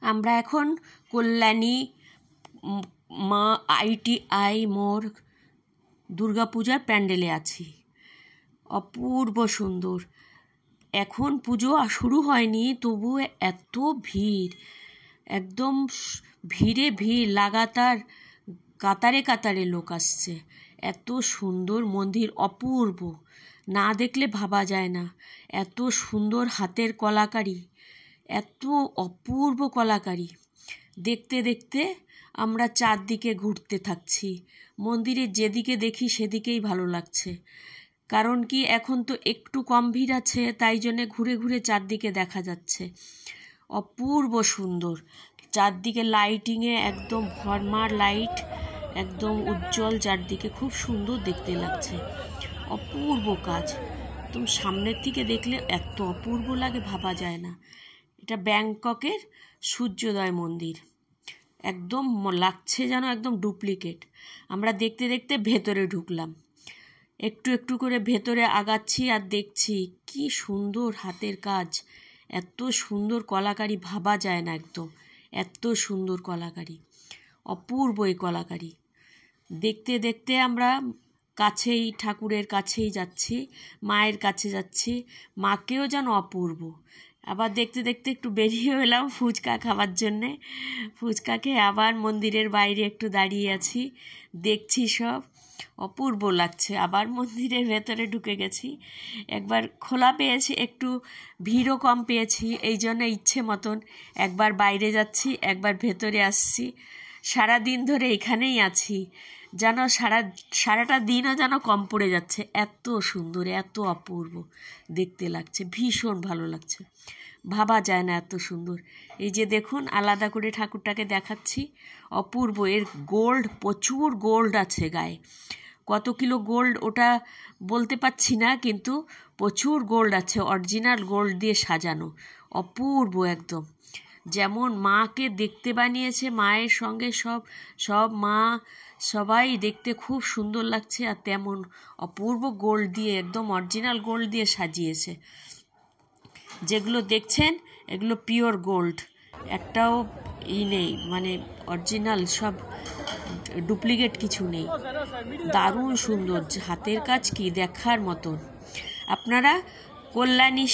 আমরা এখন কল্যাণী মা ITI মোড় দুর্গাপূজার প্যান্ডেলে আছি। অপূর্ব সুন্দর। এখন পুজো শুরু হয়নি, তবু এত ভিড়, একদম ভিড়ে ভিড়, লাগাতার কাতারে কাতারে লোক আসছে। এত সুন্দর মন্দির, অপূর্ব, না দেখলে ভাবা যায় না। এত সুন্দর হাতের কলাকারি, এত অপূর্ব কলাকারি। দেখতে দেখতে আমরা চারদিকে ঘুরতে থাকছি। মন্দিরের যেদিকে দেখি সেদিকেই ভালো লাগছে। কারণ কি, এখন তো একটু কম ভিড় আছে, তাই জন্যে ঘুরে ঘুরে চারদিকে দেখা যাচ্ছে। অপূর্ব সুন্দর, চারদিকে লাইটিংয়ে একদম ভরমার লাইট, একদম উজ্জ্বল, চারদিকে খুব সুন্দর দেখতে লাগছে। অপূর্ব কাজ, একদম সামনের থেকে দেখলে এত অপূর্ব লাগে ভাবা যায় না। এটা ব্যাংককের সূর্যোদয় মন্দির, একদম লাগছে যেন একদম ডুপ্লিকেট। আমরা দেখতে দেখতে ভেতরে ঢুকলাম, একটু একটু করে ভেতরে আগাচ্ছি আর দেখছি কি সুন্দর হাতের কাজ, এত সুন্দর কলাকারি, ভাবা যায় না একদম, এত সুন্দর কলাকারি, অপূর্ব এই কলাকারি। দেখতে দেখতে আমরা কাছেই, ঠাকুরের কাছেই যাচ্ছি, মায়ের কাছে যাচ্ছি, মাকেও যেন অপূর্ব। আবার দেখতে দেখতে একটু বেরিয়ে এলাম ফুচকা খাওয়ার জন্যে। ফুচকা খেয়ে আবার মন্দিরের বাইরে একটু দাঁড়িয়ে আছি, দেখছি সব, অপূর্ব লাগছে। আবার মন্দিরের ভেতরে ঢুকে গেছি, একবার খোলা পেয়েছি, একটু ভিড়ও কম পেয়েছি, এই জন্য ইচ্ছে মতন একবার বাইরে যাচ্ছি, একবার ভেতরে আসছি। সারা দিন ধরে এখানেই আছি, যেন সারাটা দিনও যেন কম পড়ে যাচ্ছে। এত সুন্দর, এত অপূর্ব দেখতে লাগছে, ভীষণ ভালো লাগছে, ভাবা যায় না এত সুন্দর। এই যে দেখুন, আলাদা করে ঠাকুরটাকে দেখাচ্ছি, অপূর্ব। এর গোল্ড, প্রচুর গোল্ড আছে গায়ে। কত কিলো গোল্ড ওটা বলতে পারছি না, কিন্তু প্রচুর গোল্ড আছে, অরিজিনাল গোল্ড দিয়ে সাজানো, অপূর্ব একদম। যেমন মাকে দেখতে বানিয়েছে, মায়ের সঙ্গে সব মা সবাই দেখতে খুব সুন্দর লাগছে, আর তেমন অপূর্ব গোল্ড দিয়ে, একদম অরিজিনাল গোল্ড দিয়ে সাজিয়েছে। যেগুলো দেখছেন এগুলো পিওর গোল্ড, একটাও নেই, মানে অরিজিনাল, সব ডুপ্লিকেট কিছু নেই। দারুণ সুন্দর হাতের কাজ, কি দেখার মতন। আপনারা কল্যাণী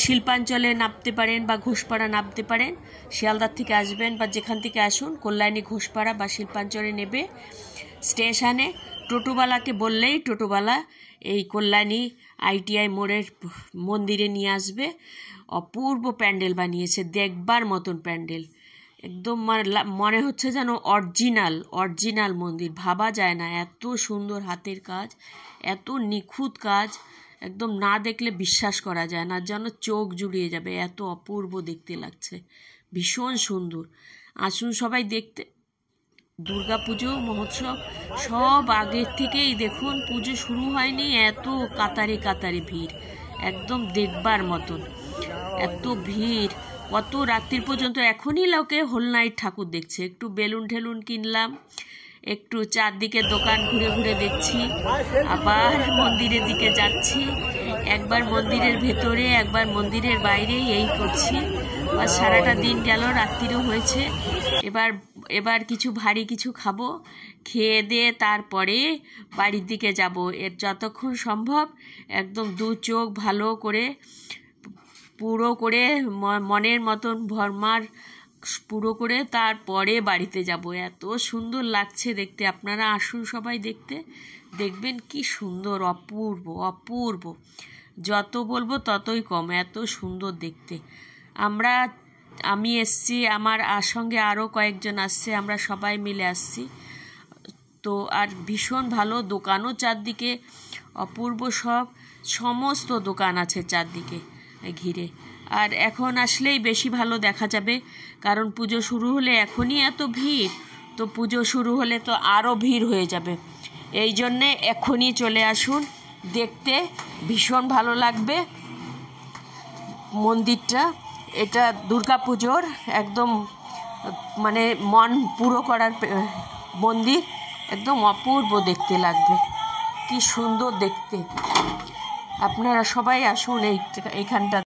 শিল্পাঞ্চলে নামতে পারেন বা ঘোষপাড়া নামতে পারেন। শিয়ালদার থেকে আসবেন বা যেখান থেকে আসুন, কল্যাণী ঘোষপাড়া বা শিল্পাঞ্চলে নেবে। স্টেশনে টোটোওয়ালাকে বললেই টোটোওয়ালা এই কল্যাণী ITI মোড়ের মন্দিরে নিয়ে আসবে। অপূর্ব প্যান্ডেল বানিয়েছে, দেখবার মতন প্যান্ডেল, একদম মনে হচ্ছে যেন অরিজিনাল মন্দির, ভাবা যায় না এত সুন্দর হাতের কাজ, এত নিখুঁত কাজ, একদম না দেখলে বিশ্বাস করা যায় না, যেন চোখ জুড়িয়ে যাবে, এত অপূর্ব দেখতে লাগছে, ভীষণ সুন্দর। আসুন সবাই দেখতে। দুর্গাপুজো মহোৎসব সব আগের থেকেই দেখুন, পুজো শুরু হয়নি, এত কাতারে কাতারে ভিড়, একদম দেখবার মতন, এত ভিড়, কত রাত্রির পর্যন্ত। এখনই লোকে হোল নাইট ঠাকুর দেখছে। একটু বেলুন ঠেলুন কিনলাম, একটু চারদিকে দোকান ঘুরে ঘুরে দেখছি, আবার মন্দিরের দিকে যাচ্ছি, একবার মন্দিরের ভেতরে, একবার মন্দিরের বাইরে, এই করছি। আর সারাটা দিন গেল, রাত্রিরও হয়েছে। এবার কিছু ভারী কিছু খাবো, খেয়ে দিয়ে তারপরে বাড়ির দিকে যাব। এর যতক্ষণ সম্ভব একদম দু চোখ ভালো করে, পুরো করে, মনের মতন ভরমার পুরো করে তারপরে বাড়িতে যাব। এত সুন্দর লাগছে দেখতে, আপনারা আসুন সবাই দেখতে, দেখবেন কি সুন্দর, অপূর্ব অপূর্ব। যত বলবো ততই কম, এত সুন্দর দেখতে। আমি এসছি, আমার সঙ্গে আরও কয়েকজন আসছে, আমরা সবাই মিলে আসছি তো। আর ভীষণ ভালো, দোকানও চারদিকে অপূর্ব, সমস্ত দোকান আছে চারদিকে ঘিরে। আর এখন আসলেই বেশি ভালো দেখা যাবে, কারণ পুজো শুরু হলে, এখনই এত ভিড়, তো পুজো শুরু হলে তো আরও ভিড় হয়ে যাবে। এই জন্যে এখনই চলে আসুন দেখতে, ভীষণ ভালো লাগবে মন্দিরটা। এটা দুর্গাপুজোর একদম মানে মন পুরো করার মন্দির, একদম অপূর্ব দেখতে লাগবে, কি সুন্দর দেখতে। আপনারা সবাই আসুন এইখানটা।